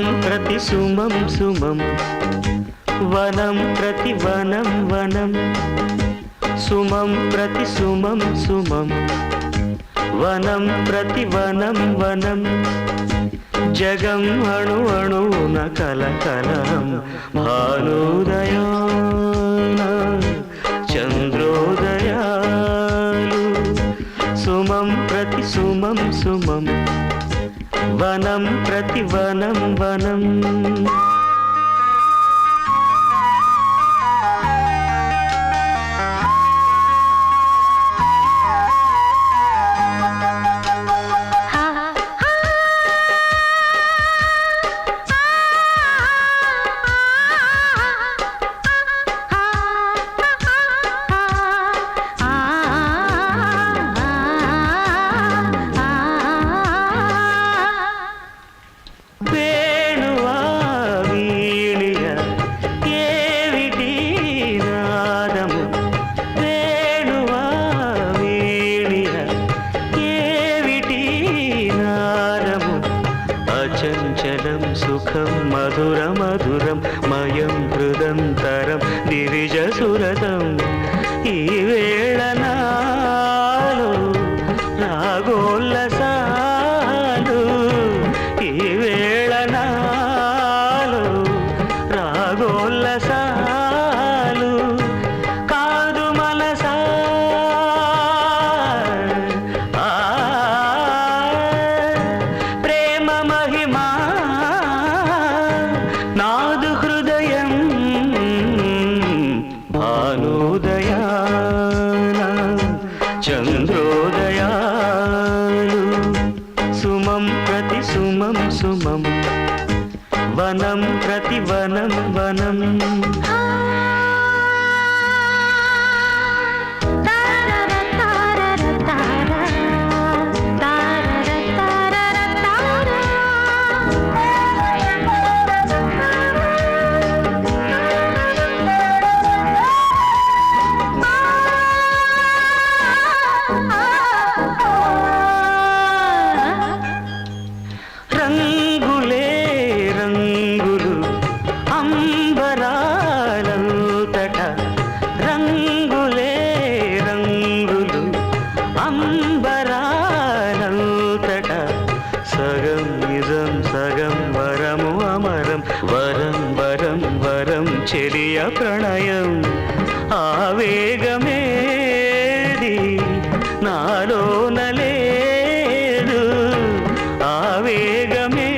సుమం ప్రతి సుమం సుమం వనం ప్రతి వనం వనం సుమం ప్రతి సుమం సుమం వనం ప్రతి వనం వనం జగం అణు అణువున కలకలం భానుదయాన చంద్రోదయాలు సుమం ప్రతి సుమం సుమం వనం ప్రతి వనం వనం చంచలం సుఖం మధుర మధురం మయం హృదంతరం దివిజ సురతం ఈ వేళ నాలో రాగోల్లసాలు ఈ వేళ నాలో రాగోల్లసాలు కాదు మనసా నాదు హృదయం భానుదయాన చంద్రోదయాలు సుమం ప్రతి సుమం సుమం వనం ప్రతి వనం వనం రంగులే రంగులు అంబరాలంతట రంగులే రంగులు అంబరాలంతట సగం నిజం సగం వరము అమరం వరం వరం వరం చెలియ ప్రణయం ఆవేగమేది నాలోనలే ఆవేగమేది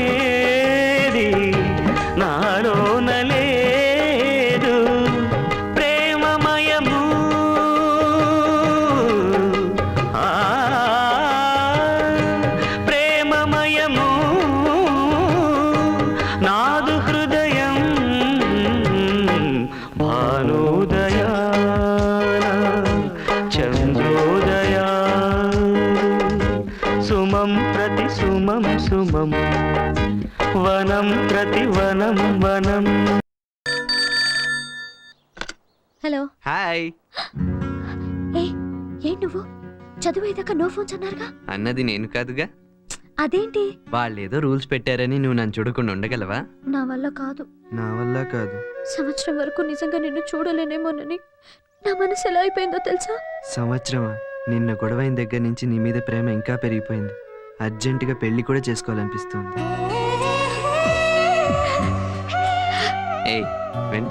నాలోన లేదు ప్రేమమయము ప్రేమమయము నాదు హృదయం భానుదయాన చంద్రోదయా సుమం ప్రతి సుమం సుమం వనం ప్రతి వనం వనం. హలో. హాయ్. ఏంటి నువ్వు చదువుదాకా నో ఫోన్స్ అన్నారుగా? అన్నది నేను కాదుగా. అదేంటి? వాళ్ళేదో రూల్స్ పెట్టారని నువ్వు నన్ను చూడకుండా ఉండగలవా? నా వల్ల కాదు. నా వల్ల కాదు. సంవత్సరం వరకు నిజంగా నిన్ను చూడలేనేమోనని నా మనసు ఎలా అయిపోయిందో తెలుసా? సంవత్సరమా? నిన్న గొడవైన దగ్గర నుంచి నీ మీద ప్రేమ ఇంకా పెరిగిపోయింది. అర్జెంటుగా పెళ్లి కూడా చేసుకోవాలనిపిస్తుంది. ఏయ్ వెంటనే